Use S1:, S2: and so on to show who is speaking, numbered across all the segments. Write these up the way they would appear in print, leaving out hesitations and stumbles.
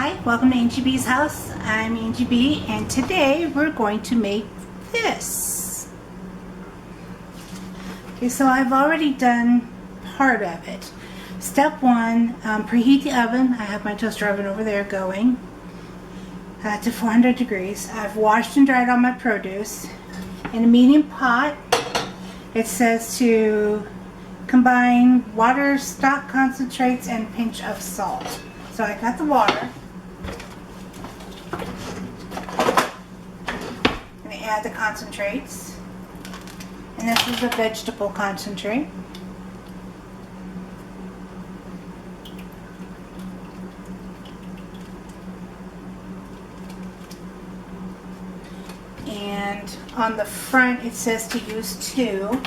S1: Hi, welcome to Angie B's house. I'm Angie B, and today we're going to make this. Okay, so I've already done part of it. Step one, preheat the oven. I have my toaster oven over there going to 400 degrees. I've washed and dried all my produce. In a medium pot, it says to combine water, stock concentrates, and a pinch of salt. So I got the water. I'm going to add the concentrates. And this is a vegetable concentrate. And on the front it says to use 2.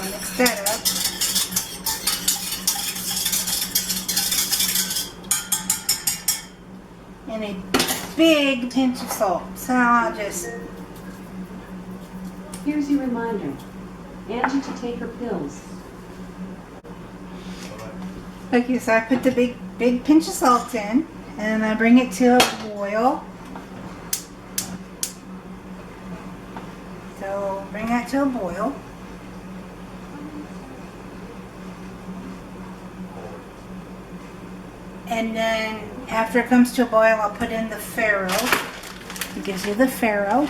S1: Mix that up. And a big pinch of salt. So I'll just...
S2: Here's your reminder. Angie to take her pills.
S1: Okay, so I put the big pinch of salt in, and I bring it to a boil. So bring that to a boil. And then after it comes to a boil, I'll put in the farro. It gives you the farro.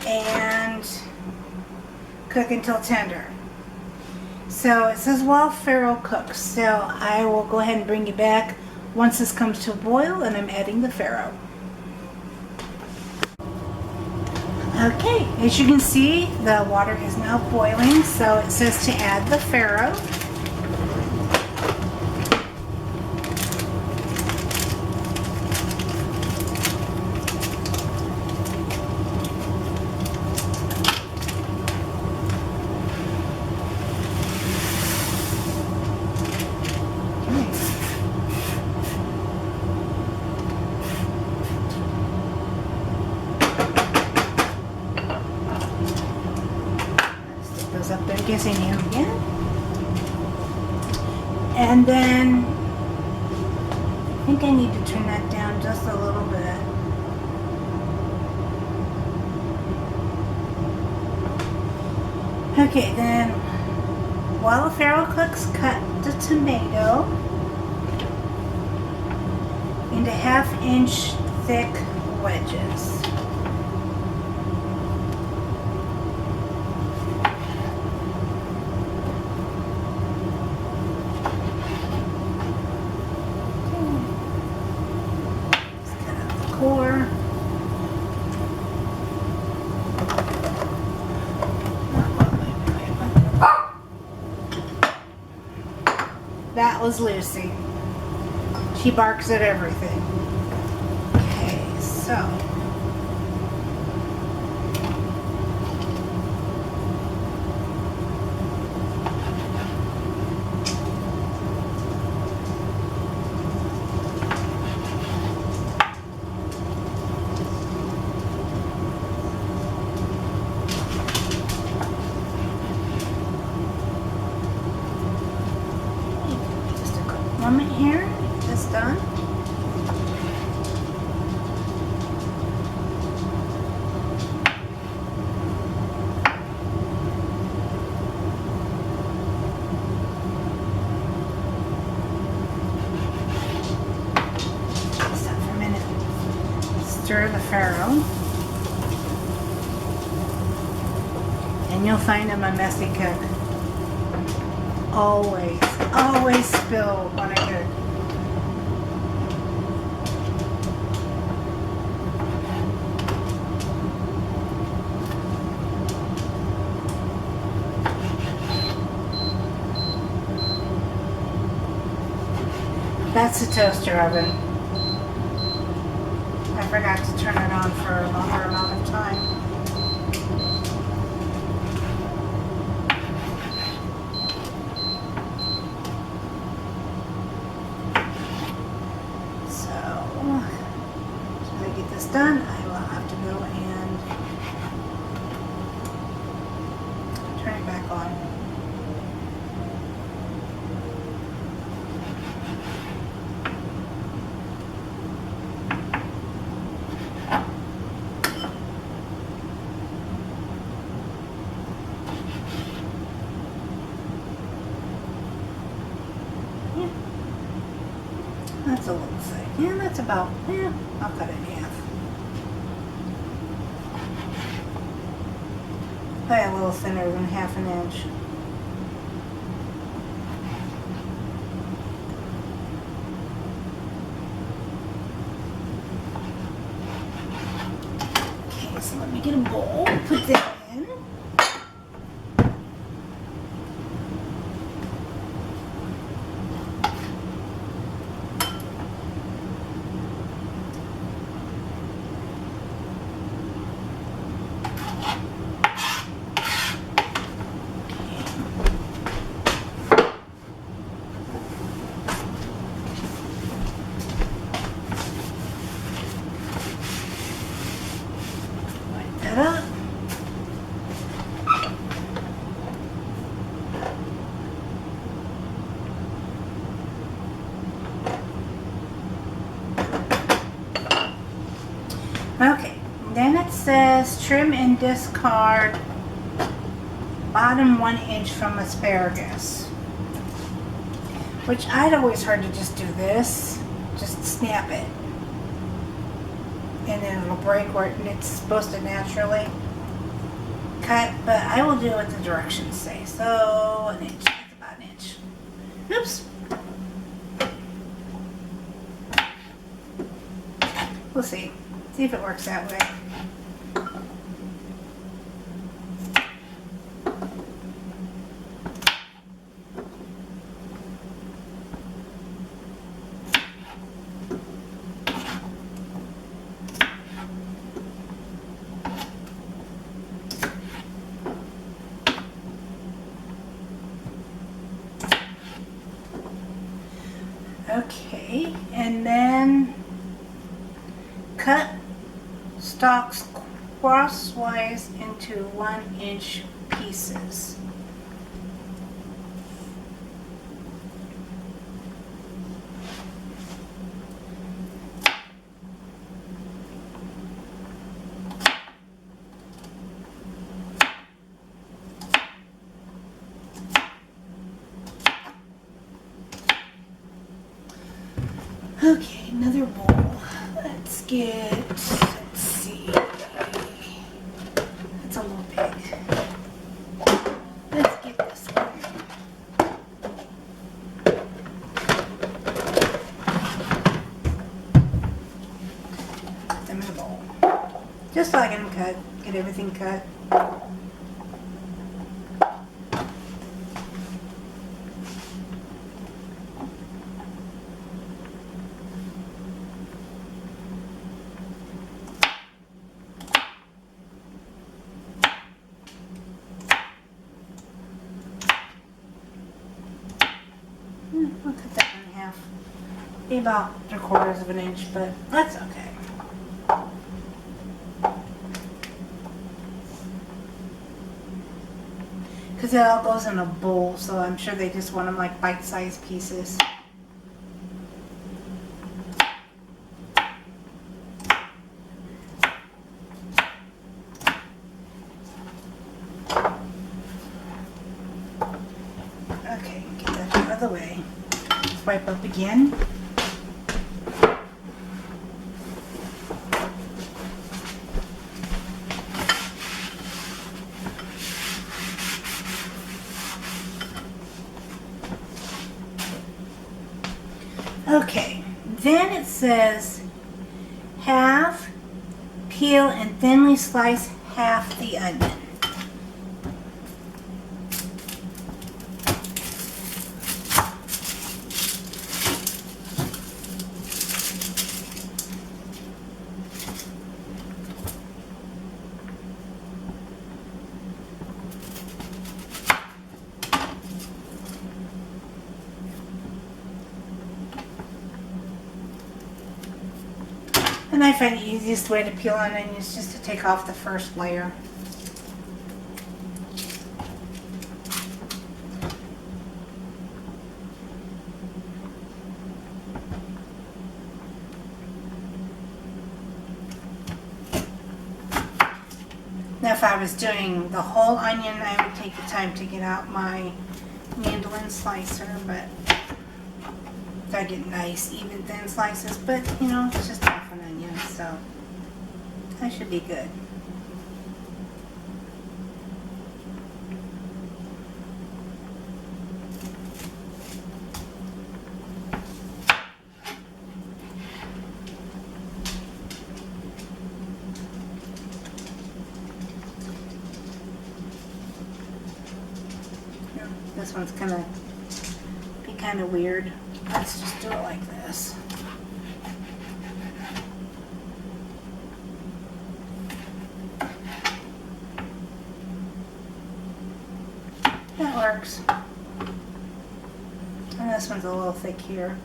S1: And cook until tender. So it says while farro cooks. So I will go ahead and bring you back once this comes to a boil, and I'm adding the farro. Okay, as you can see, the water is now boiling. So it says to add the farro. Up there kissing you again. And then I think I need to turn that down just a little bit. Okay, then while the farro cooks, cut the tomato into 1/2 inch thick wedges. Core. That was Lucy. She barks at everything. Okay, so moment here, get this done. Stop for a minute. Stir the farro. And you'll find I'm a messy cook. Always spill when I cook. That's the toaster oven. I forgot to turn it on for a longer amount of time. right back on. That's a little thick. Yeah, that's about, yeah, I'll cut it in half. Probably a little thinner than 1/2 inch. Okay, so let me get a bowl, put that in. That up. Okay, then it says trim and discard bottom 1 inch from asparagus, which I'd always heard to just do this, just snap it, and then it'll break where it's supposed to naturally cut, but I will do what the directions say. So 1 inch, that's about 1 inch. Oops. We'll see if it works that way. Okay, and then cut stalks crosswise into 1 inch pieces. Okay, another bowl. Let's see. That's a little big. Let's get this one. Put them in a bowl. Just so I can get everything cut. I'll cut that in half. Be about 3/4 of an inch, but that's okay. Because it all goes in a bowl, so I'm sure they just want them like bite-sized pieces. Okay, get that out of the way. Wipe up again. Okay, then it says half, peel and thinly slice half the onion. And I find the easiest way to peel an onion is just to take off the first layer. if I was doing the whole onion, I would take the time to get out my mandolin slicer, but I get nice, even thin slices, but you know, it's just half an onion, so that should be good. This one's gonna be kind of weird. Let's just do it like this. That works. And this one's a little thick here.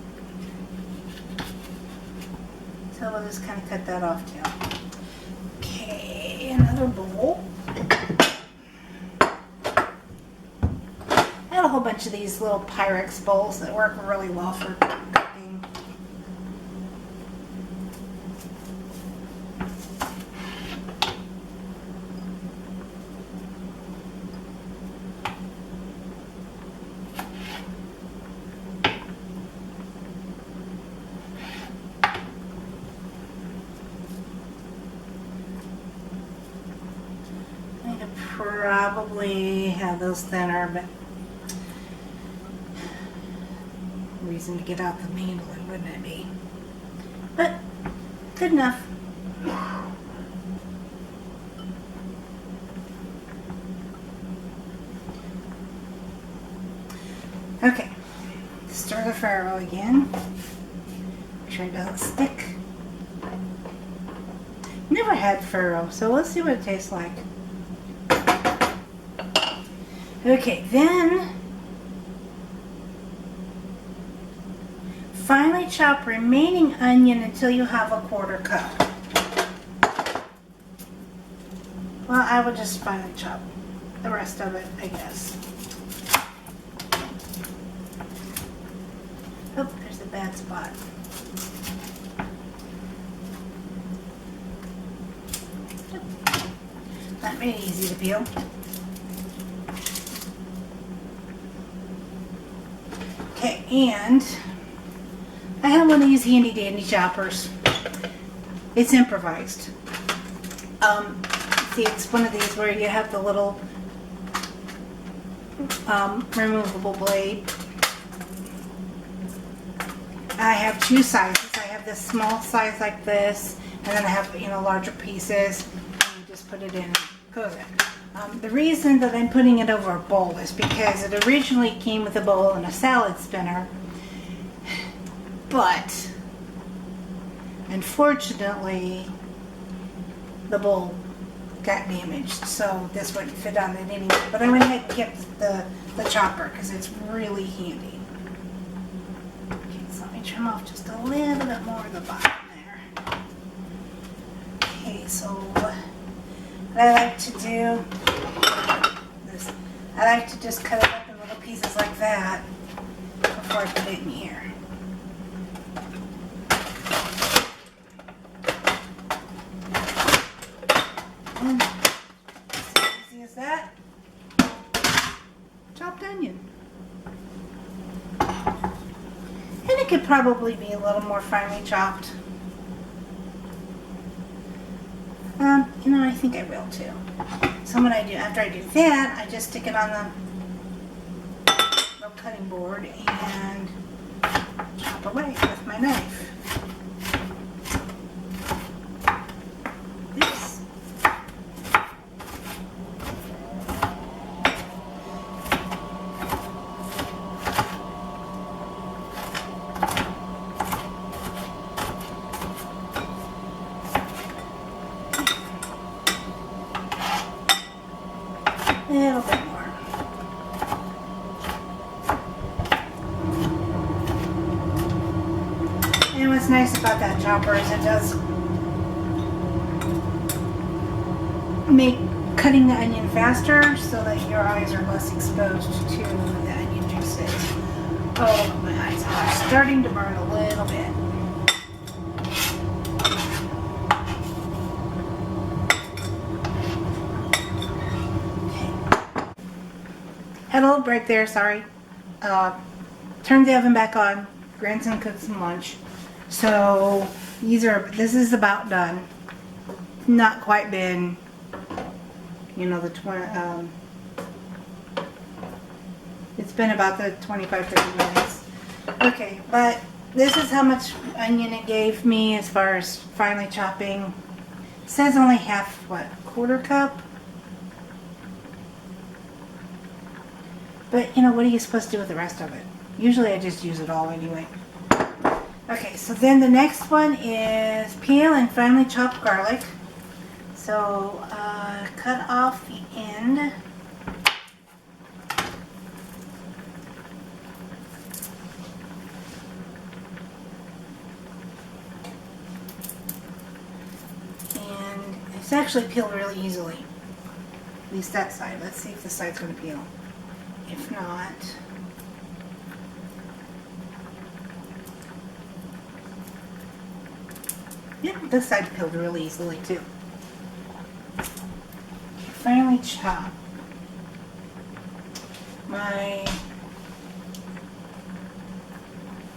S1: So we'll just kind of cut that off too. Okay, another bowl. I had a whole bunch of these little Pyrex bowls that work really well for cooking. I could probably have those thinner, but reason to get out the mandolin, wouldn't it be? But good enough. Okay, stir the farro again. Make sure it doesn't stick. Never had farro, so let's see what it tastes like. Okay, then finely chop remaining onion until you have a quarter cup. Well, I would just finely chop the rest of it, I guess. Oh, there's a bad spot. Not very easy to peel. Okay, and I have one of these handy dandy choppers. It's improvised. See, it's one of these where you have the little removable blade. I have two sizes. I have this small size like this, and then I have, you know, larger pieces. And you just put it in and it goes in. The reason that I'm putting it over a bowl is because it originally came with a bowl and a salad spinner. But unfortunately, the bowl got damaged, so this wouldn't fit on it anyway. But I went ahead and kept the chopper because it's really handy. Okay, so let me trim off just a little bit more of the bottom there. Okay, so what I like to do is I like to just cut it up in little pieces like that before I put it in here. As easy as that. Chopped onion. And it could probably be a little more finely chopped. You know, I think I will too. So what I do after I do that, I just stick it on the little cutting board and chop away with my knife. A little bit more. And what's nice about that chopper is it does make cutting the onion faster so that your eyes are less exposed to the onion juices. Oh, my eyes are starting to burn a little bit. Had a little break there, sorry. Turned the oven back on. Grandson cooked some lunch. So this is about done. Not quite been, you know, it's been about the 25-30 minutes. Okay, but this is how much onion it gave me as far as finely chopping. It says only half, what, quarter cup? But, you know, what are you supposed to do with the rest of it? Usually I just use it all anyway. Okay, so then the next one is peel and finely chopped garlic. So, cut off the end. And it's actually peeled really easily. At least that side. Let's see if this side's going to peel. If not... Yep, this side peeled really easily too. Finally chop my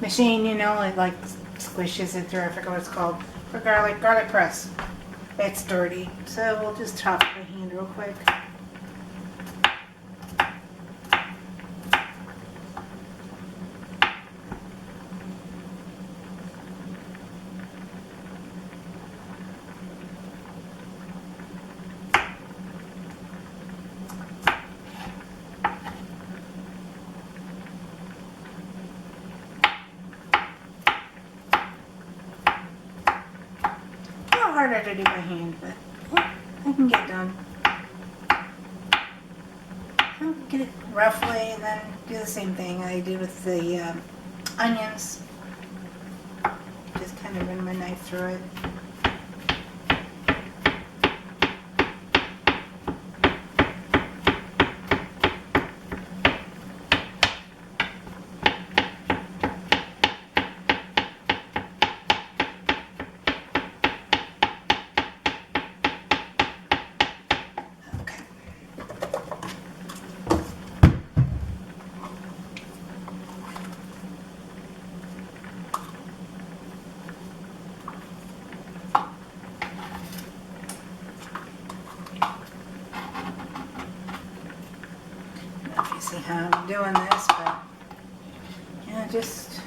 S1: machine, you know, it like squishes it through, I forget what it's called, for garlic press. It's dirty, so we'll just chop it by hand real quick. Harder to do by hand, but yeah, I can get done. I'll get it roughly and then do the same thing I did with the onions. Just kind of run my knife through it. See how I'm doing this, but yeah, just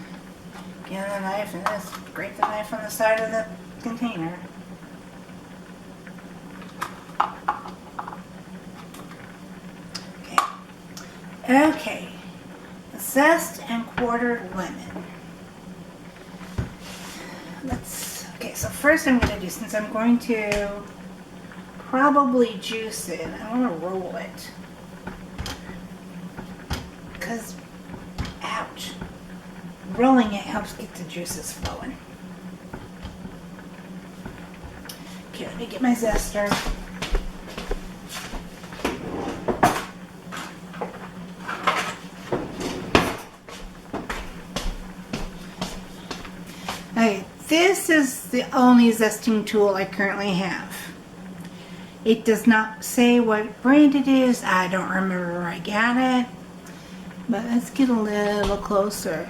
S1: get the knife and just scrape the knife on the side of the container. Okay, zest and quartered lemon. Okay, so first I'm going to do, since I'm going to probably juice it, I want to roll it. Because, ouch, rolling it helps get the juices flowing. Okay, let me get my zester. Okay, this is the only zesting tool I currently have. It does not say what brand it is. I don't remember where I got it. But let's get a little closer.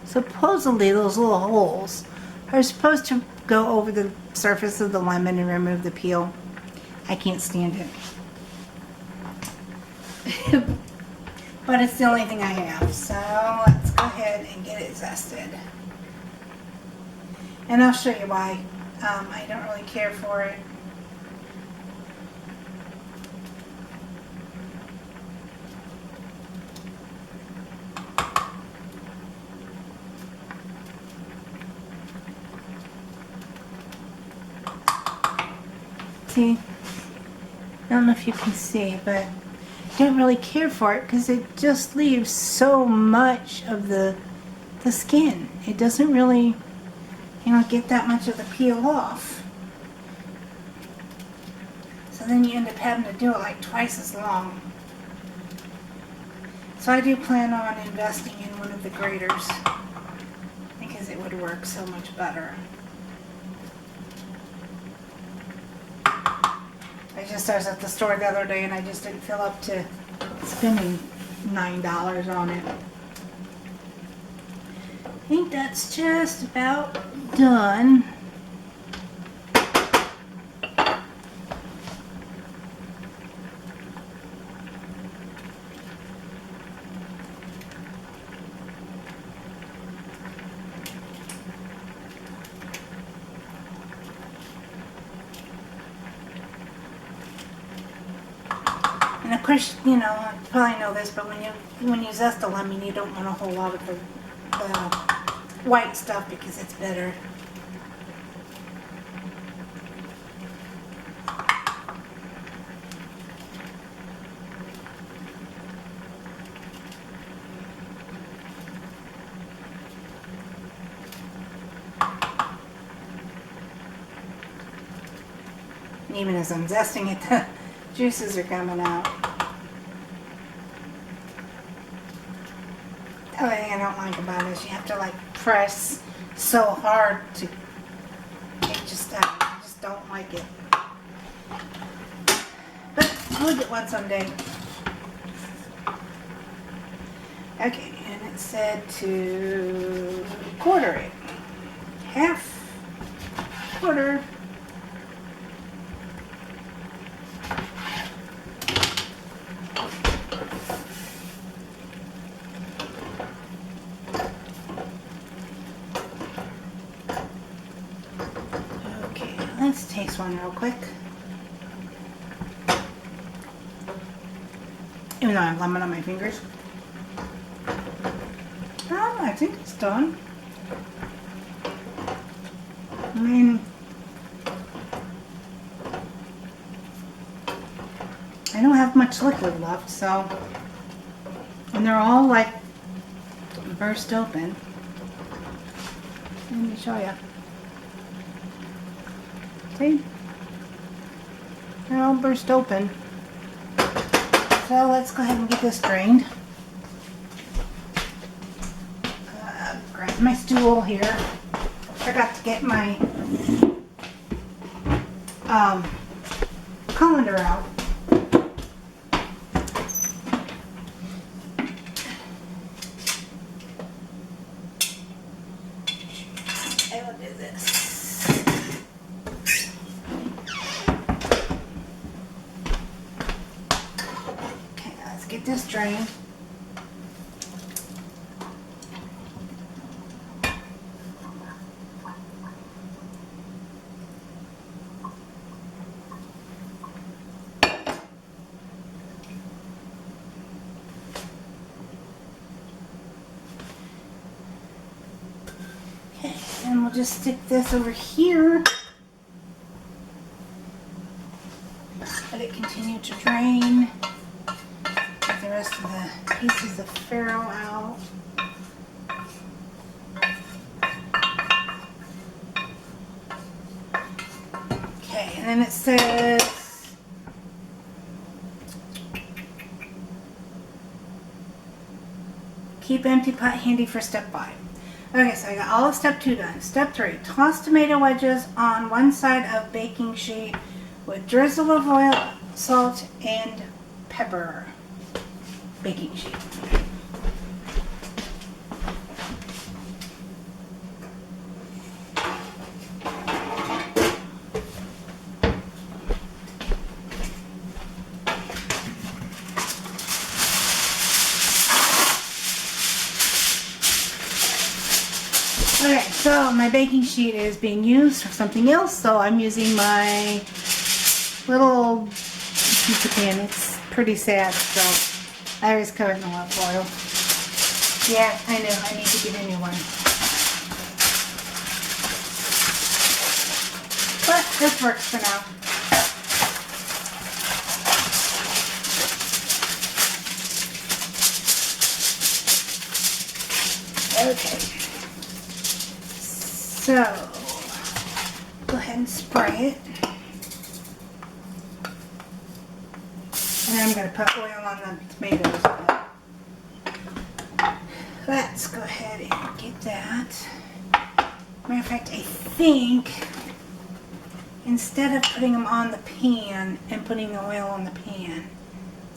S1: Supposedly those little holes are supposed to go over the surface of the lemon and remove the peel. I can't stand it. But it's the only thing I have. So let's go ahead and get it zested. And I'll show you why. I don't really care for it. See, I don't know if you can see, but I don't really care for it because it just leaves so much of the skin. It doesn't really, you know, get that much of the peel off. So then you end up having to do it like twice as long. So I do plan on investing in one of the graters because it would work so much better. I was at the store the other day and I just didn't feel up to spending $9 on it. I think that's just about done. And of course, you know, you probably know this, but when you zest a lemon, you don't want a whole lot of the white stuff because it's bitter. And even as I'm zesting it, the juices are coming out. The only thing I don't like about it is you have to like press so hard to get just out. I just don't like it. But I'll get one someday. Okay, and it said to quarter it. Half, quarter. Let's taste one real quick. Even though I have lemon on my fingers. I think it's done. I mean, I don't have much liquid left, so. And they're all like burst open. Let me show you. See? They're all burst open. So let's go ahead and get this drained. Grab my stool here. Forgot to get my colander out. I will do this. Get this drained. Okay, and we'll just stick this over here. Let it continue to drain. The rest of the pieces of farro out. Okay, and then it says keep empty pot handy for step 5. Okay, so I got all of step 2 done. Step 3, toss tomato wedges on one side of baking sheet with drizzle of oil, salt, and pepper. Baking sheet. Okay, so my baking sheet is being used for something else, so I'm using my little pizza pan. It's pretty sad, so I was covered in a lot of oil. Yeah, I know. I need to get a new one. But this works for now. Okay. So, go ahead and spray it. And I'm going to put oil on the tomatoes. Let's go ahead and get that. Matter of fact, I think instead of putting them on the pan and putting the oil on the pan,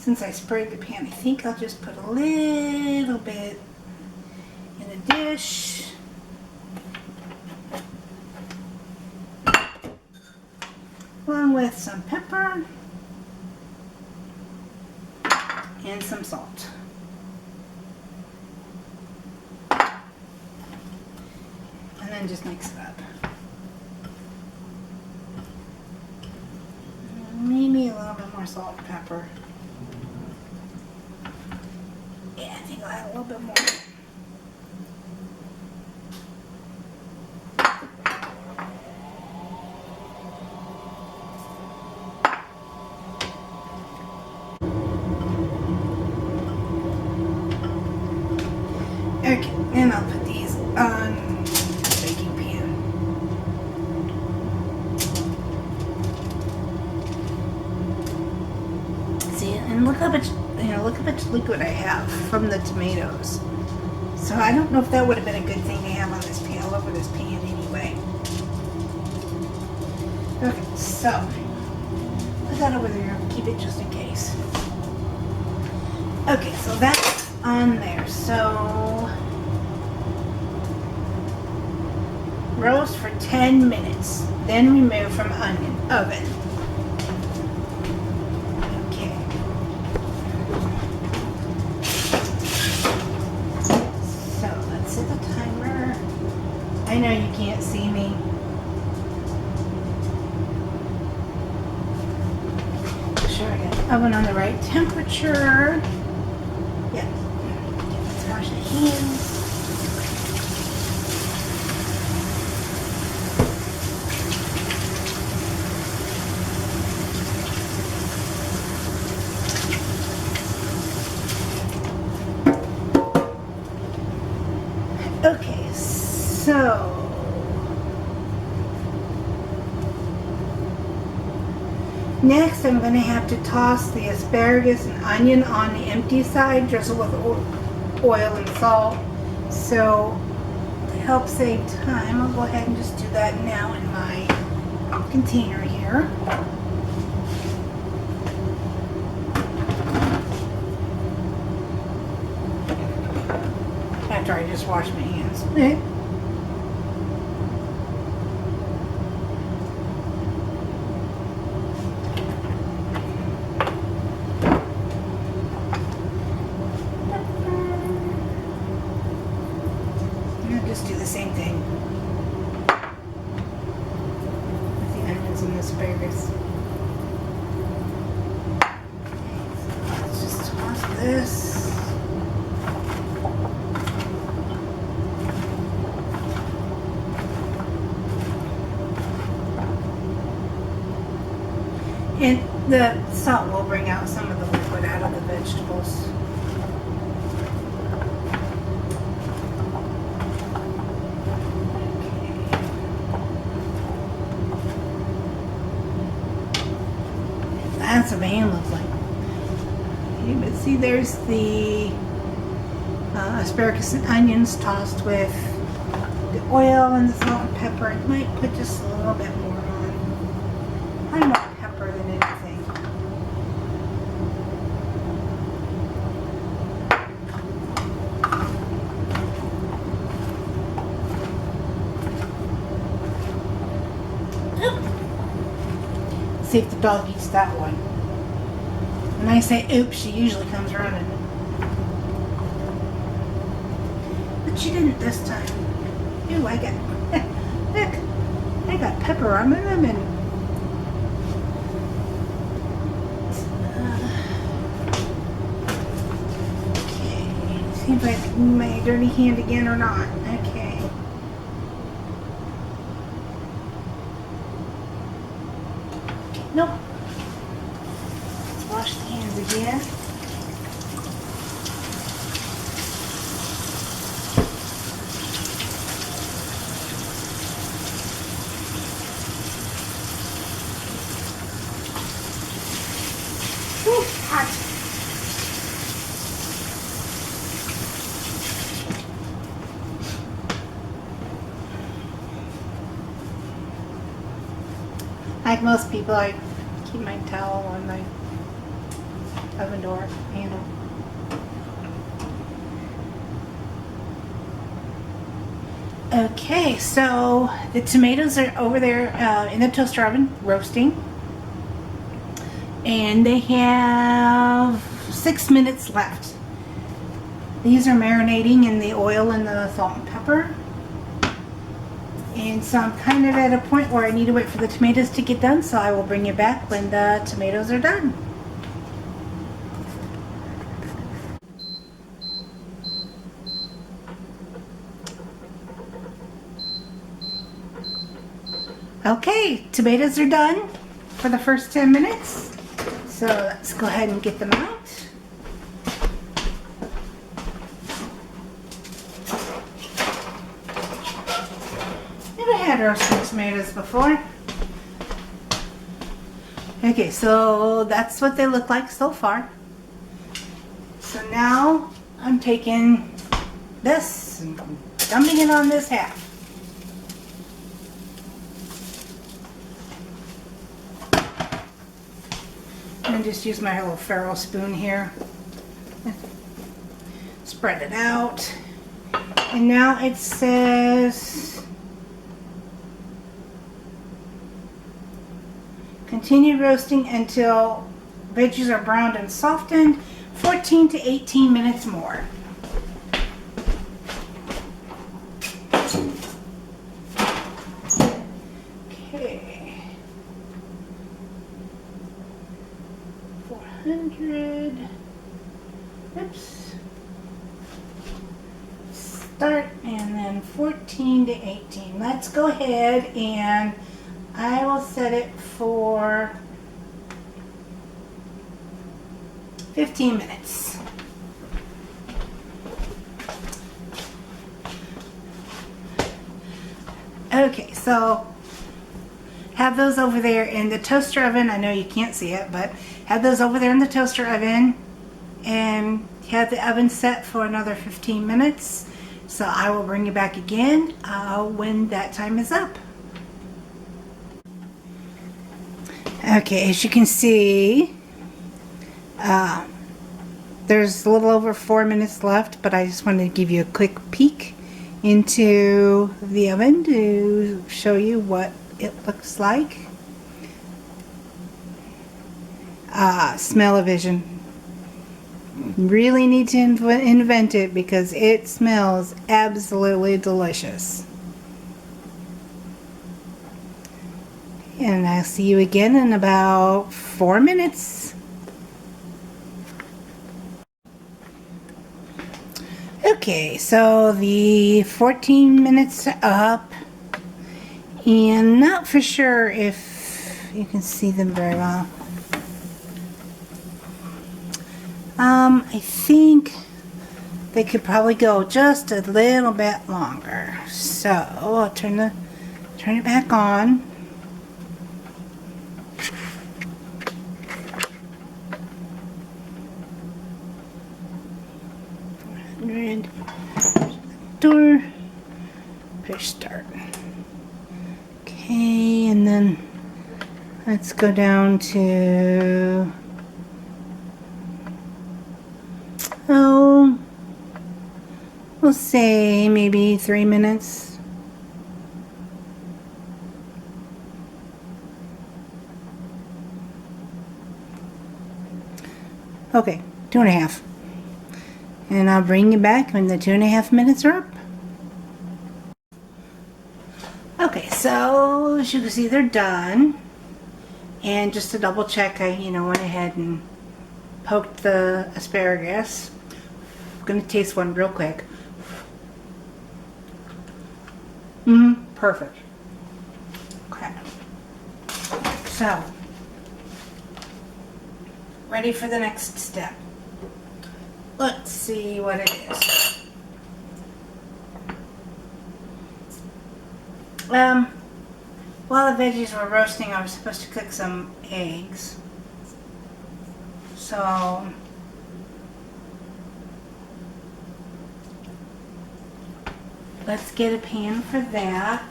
S1: since I sprayed the pan, I think I'll just put a little bit in a dish. Along with some pepper and some salt. And then just mix it up. Maybe a little bit more salt and pepper. Yeah, I think I'll add a little bit more. Okay, and I'll put these on the baking pan. See, and look how much, look how much liquid I have from the tomatoes. So I don't know if that would have been a good thing to have on this pan, all over this pan anyway. Okay, so put that over there. Keep it just in case. Okay, so that's on there. So roast for 10 minutes, then remove from oven. Okay. So let's set the timer. I know you can't see me. Make sure I got the oven on the right temperature. Yeah. Okay, let's wash the hands. Okay, so next I'm going to have to toss the asparagus and onion on the empty side, drizzle with oil and salt. So to help save time, I'll go ahead and just do that now in my container here. After I just wash my hands. Okay. And I'll just do the same thing with the onions and the asparagus. Okay, so let's just toss this. And the salt will bring out some of the liquid out of the vegetables. Okay. That's what my hand looks like. Okay, but see, there's the asparagus and onions tossed with the oil and the salt and pepper. It might put just a little bit more on. I don't know. Than anything. Oop. See if the dog eats that one. When I say oops, she usually comes running. But she didn't this time. Ooh, I got look, I got pepper on them and see if I can my dirty hand again or not. Okay. Nope. Let's wash the hands again. Whew, hot. Like most people, I keep my towel on my oven door handle. Okay, so the tomatoes are over there in the toaster oven roasting, and they have 6 minutes left. These are marinating in the oil and the salt and pepper. And so I'm kind of at a point where I need to wait for the tomatoes to get done, so I will bring you back when the tomatoes are done. Okay, tomatoes are done for the first 10 minutes. So let's go ahead and get them out. Never had roasted tomatoes before. Okay, so that's what they look like so far. So now I'm taking this and dumping it on this half. And just use my little ferrule spoon here. Spread it out. And now it says continue roasting until veggies are browned and softened, 14 to 18 minutes more. Okay. 400. Oops. Start, and then 14 to 18. Let's go ahead and I will set it for 15 minutes. Okay, so have those over there in the toaster oven. I know you can't see it, but have those over there in the toaster oven and have the oven set for another 15 minutes. So I will bring you back again when that time is up. Okay, as you can see, there's a little over 4 minutes left, but I just wanted to give you a quick peek into the oven to show you what it looks like. Smell-o-vision. Really need to invent it because it smells absolutely delicious. And I'll see you again in about 4 minutes. Okay, so the 14 minutes are up, and not for sure if you can see them very well. I think they could probably go just a little bit longer. So I'll turn it back on. Door, push start. Okay, and then let's go down to we'll say maybe 3 minutes. Okay, 2.5. And I'll bring you back when the 2.5 minutes are up. Okay, so as you can see, they're done. And just to double check, I went ahead and poked the asparagus. I'm gonna taste one real quick. Perfect. Okay. So, ready for the next step. Let's see what it is. While the veggies were roasting, I was supposed to cook some eggs. So, let's get a pan for that.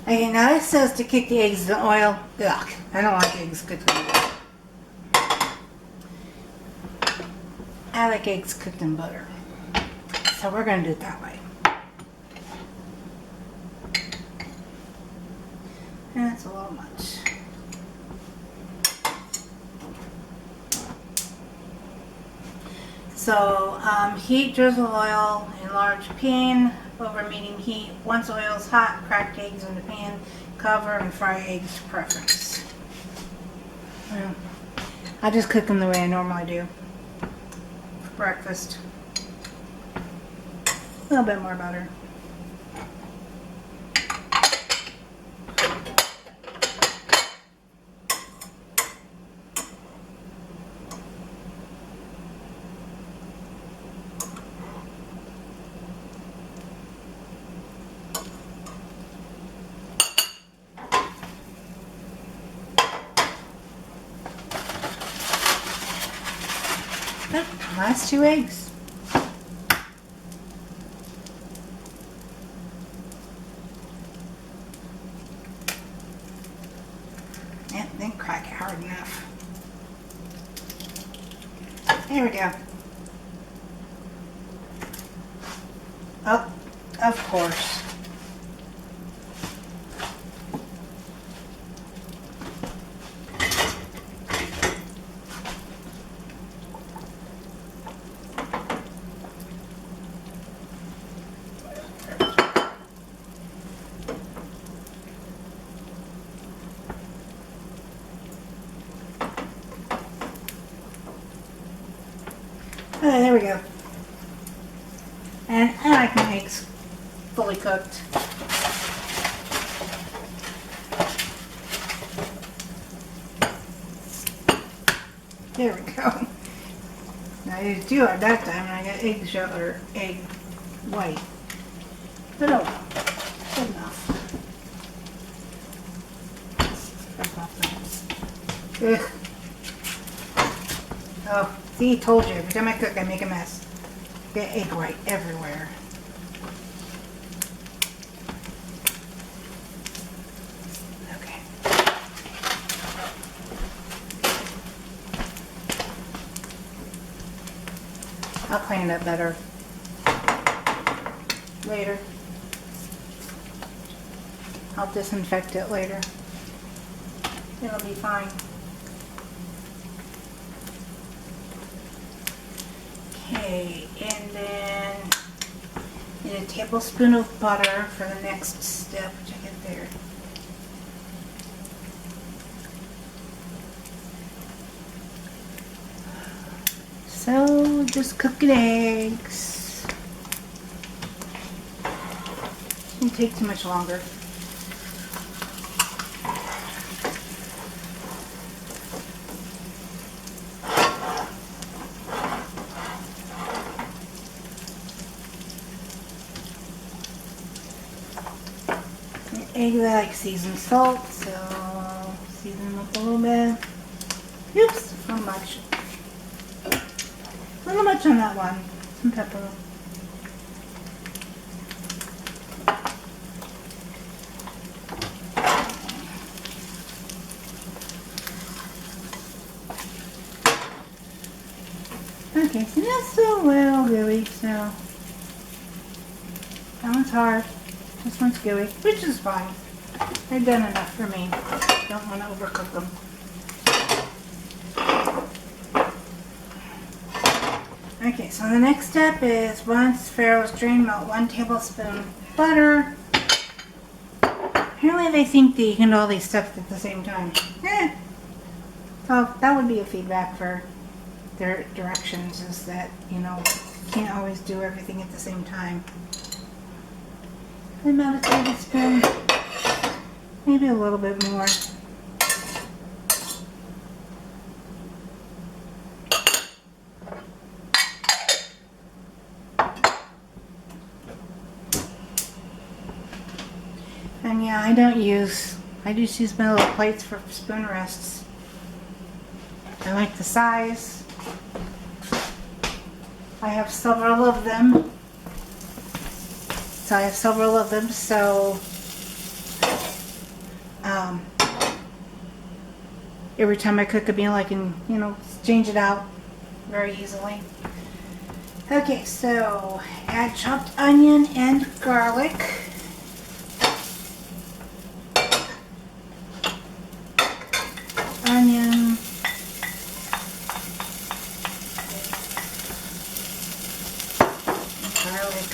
S1: Okay, now it says to kick the eggs in the oil. Ugh, I don't like eggs cooked in oil. I like eggs cooked in butter. So we're going to do it that way. That's a little much. So heat drizzle oil in large pan over medium heat. Once oil is hot, crack eggs in the pan, cover and fry eggs to preference. Well, I just cook them the way I normally do for breakfast. A little bit more butter. Last 2 eggs. Yeah, didn't crack it hard enough. There we go. Oh, of course. Oh, there we go. And I like my eggs fully cooked. There we go. Now I did 2 at that time and I got egg shell or egg white. But oh well. Good enough. Ugh. Oh. See, told you. Every time I cook, I make a mess. Get egg white everywhere. Okay. I'll clean it up better later. I'll disinfect it later. It'll be fine. Okay, and then need a tablespoon of butter for the next step, which I get there. So just cooking eggs. Shouldn't take too much longer. Eggs I like seasoned salt, so season them up a little bit. Oops, not much. A little much on that one. Some pepper. Okay, so that's so well gooey, so that one's hard. This one's gooey, which is fine. They're done enough for me. Don't want to overcook them. Okay, so the next step is once Pharaoh's drained, melt 1 tablespoon butter. Apparently they think that you can do all these steps at the same time. So that would be a feedback for their directions, is that, you know, you can't always do everything at the same time. About a tablespoon, maybe a little bit more. And yeah, I just use my little plates for spoon rests. I like the size. I have several of them. So Every time I cook a meal, I can, change it out very easily. Okay, so add chopped onion and garlic. Onion. Garlic.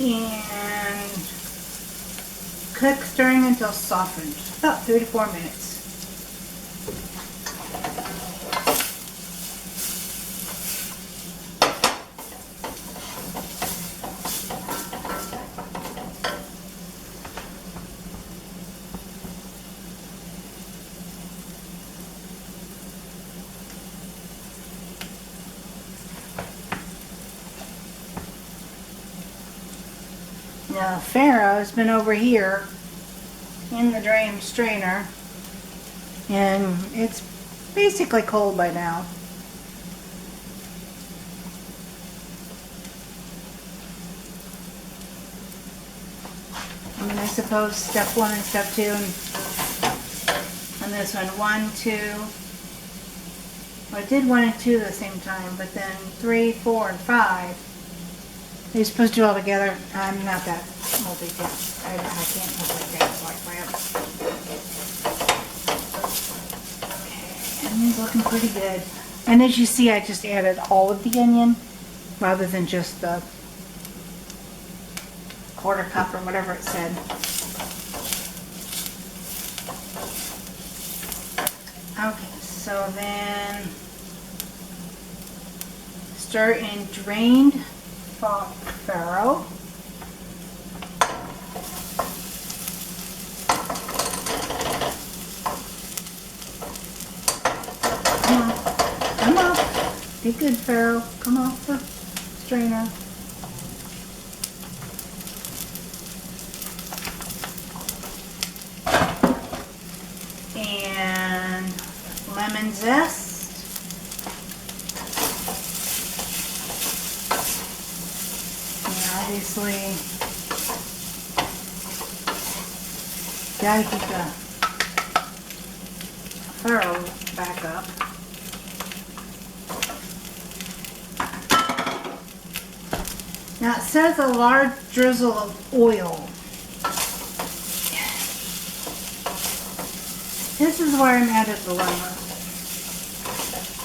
S1: And cook, stirring until softened, about 3 to 4 minutes. Now, Pharaoh has been over here in the drain strainer, and it's basically cold by now. I suppose step 1 and step 2, and this one, 1, 2. Well, I did 1 and 2 at the same time, but then 3, 4, and 5. You're supposed to do it all together. I'm not that multi-task. I can't multitask like that. Okay, onion's looking pretty good. And as you see, I just added all of the onion rather than just the 1/4 cup or whatever it said. Okay, so then stir in drained farro. Come on. Be good, farro. Come off the strainer. And lemon zest. Obviously, gotta keep the farro back up. Now it says a large drizzle of oil. This is where I'm at a dilemma,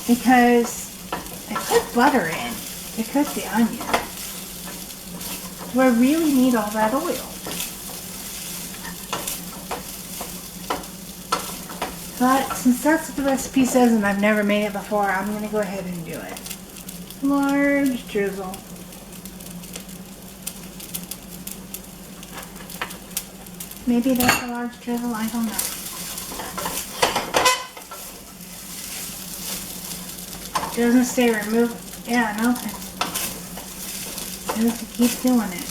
S1: because I put butter in to cook the onion. Do I really need all that oil? But since that's what the recipe says and I've never made it before, I'm going to go ahead and do it. Large drizzle. Maybe that's a large drizzle, I don't know. Doesn't say remove. Yeah, no. Just to keep doing it.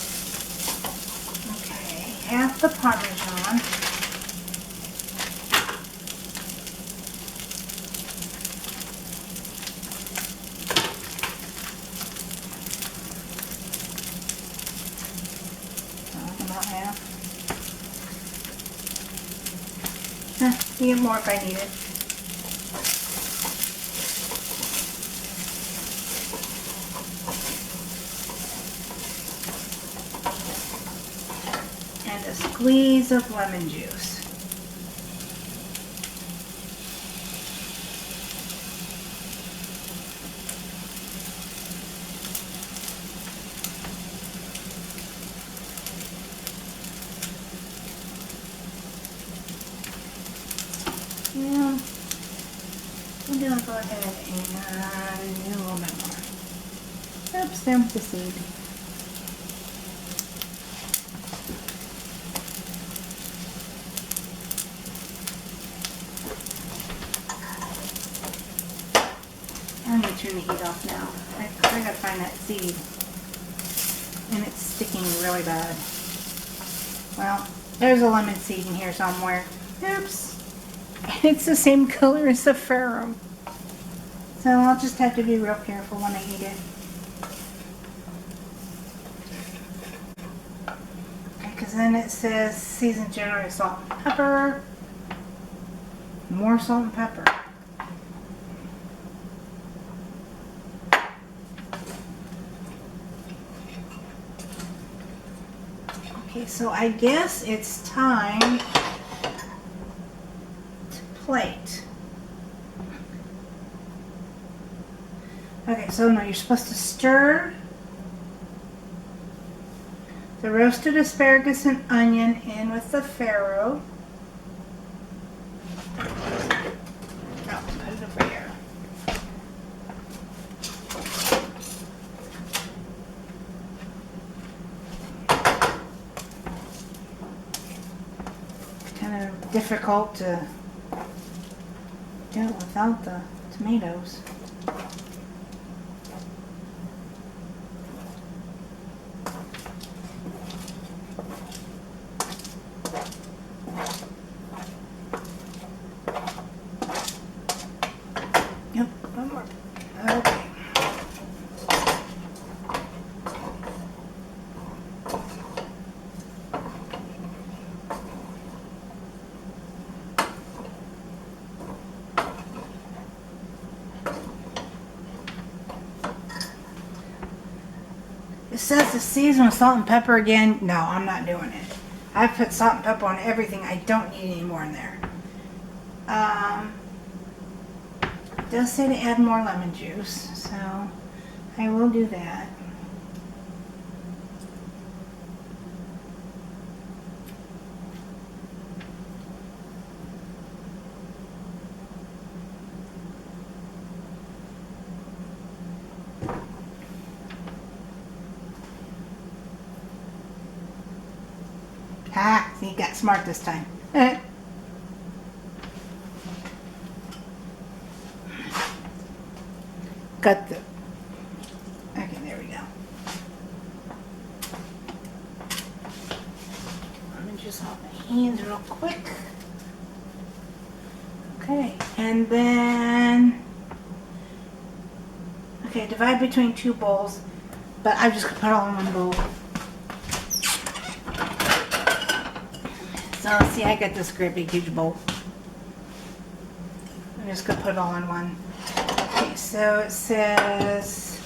S1: Okay, half the Parmesan. About half. Get more if I need it. Squeeze of lemon juice. Yeah, I'm gonna go ahead and do a little bit more. Oops, there with the seed. I'm going to turn the heat off now. I gotta find that seed. and it's sticking really bad. Well, there's a lemon seed in here somewhere. Oops. It's the same color as the farro. So I'll just have to be real careful when I eat it. Because then it says season generally salt and pepper. More salt and pepper. Okay, so I guess it's time to plate. Okay, so no, you're supposed to stir the roasted asparagus and onion in with the farro. Oh, put it over here. Kind of difficult to do it without the tomatoes. Yep, one more. Okay. It says to season with salt and pepper again. No, I'm not doing it. I've put salt and pepper on everything. I don't need any more in there. It does say to add more lemon juice, so I will do that. Ah, see, you got smart this time. Got the... Okay, there we go. Let me just hold my hands real quick. Okay, and then... Okay, divide between two bowls, but I'm just going to put it all in one bowl. So, see, I got this great big huge bowl. I'm just going to put it all in one. Okay, so it says,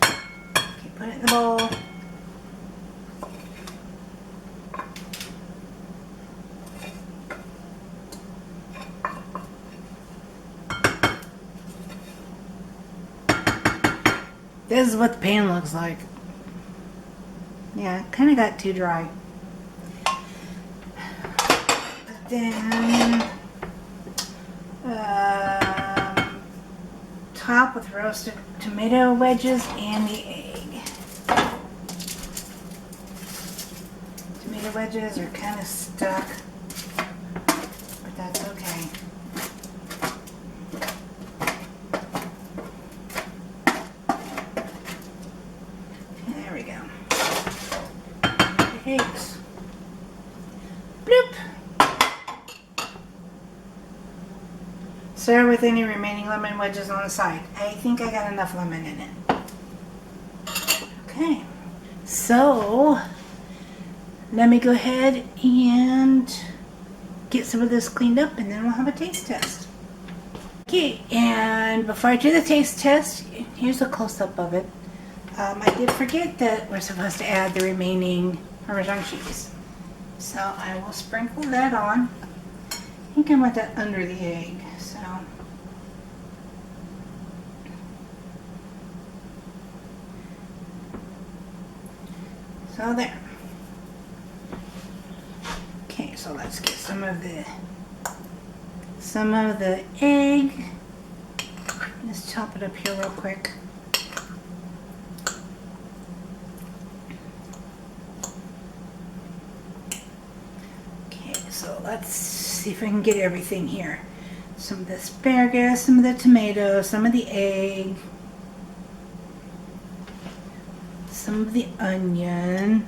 S1: okay, put it in the bowl. This is what the pan looks like. Yeah, it kind of got too dry. But then, top with roasted tomato wedges and the egg. Tomato wedges are kind of stuck, but that's okay. There we go. The eggs. Bloop. Serve with any remaining lemon wedges on the side. I think I got enough lemon in it. Okay, so let me go ahead and get some of this cleaned up and then we'll have a taste test. Okay, and before I do the taste test, here's a close-up of it. I did forget that we're supposed to add the remaining Parmesan cheese. So I will sprinkle that on. I think I want that under the egg. So there. Okay, so let's get some of the egg. Let's chop it up here real quick. Okay, so let's see if I can get everything here. Some of the asparagus, some of the tomatoes, some of the egg. some of the onion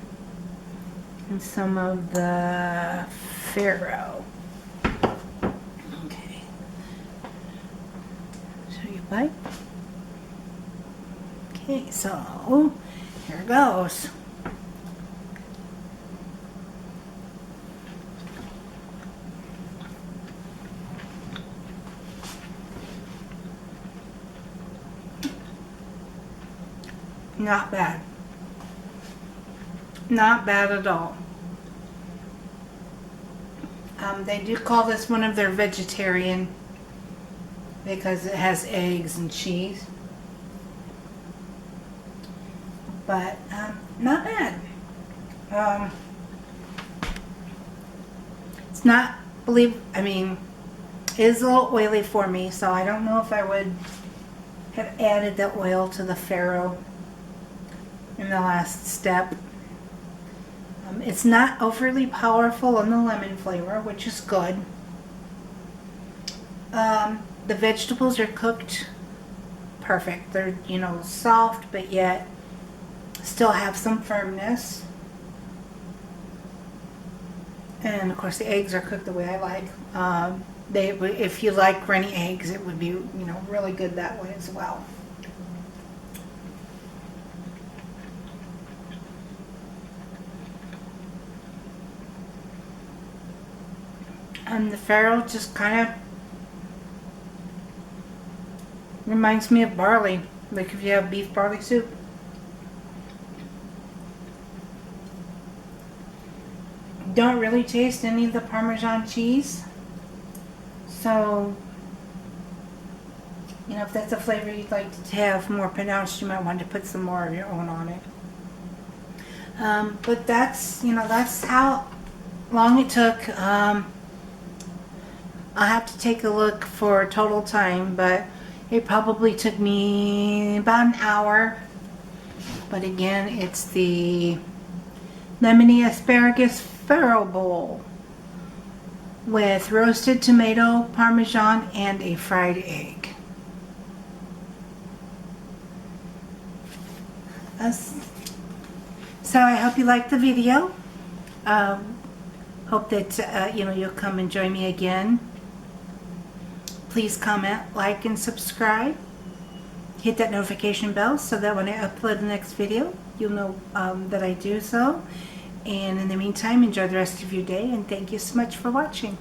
S1: and some of the farro. Okay. Show you bite. Okay, so here goes. Not bad. Not bad at all. They do call this one of their vegetarian because it has eggs and cheese. But not bad. It's not, it is a little oily for me, so I don't know if I would have added the oil to the farro in the last step. It's not overly powerful in the lemon flavor, which is good. The vegetables are cooked perfect. They're, soft, but yet still have some firmness. And of course the eggs are cooked the way I like. If you like runny eggs, it would be, really good that way as well. And the farro just kind of reminds me of barley, like if you have beef barley soup. Don't really taste any of the Parmesan cheese, so if that's a flavor you'd like to have more pronounced, you might want to put some more of your own on it. But that's that's how long it took. I'll have to take a look for total time, but it probably took me about an hour. But again, it's the lemony asparagus farro bowl with roasted tomato, Parmesan, and a fried egg. So I hope you liked the video. Hope that you'll come and join me again. Please comment, like, and subscribe. Hit that notification bell so that when I upload the next video, you'll know that I do so. And in the meantime, enjoy the rest of your day, and thank you so much for watching.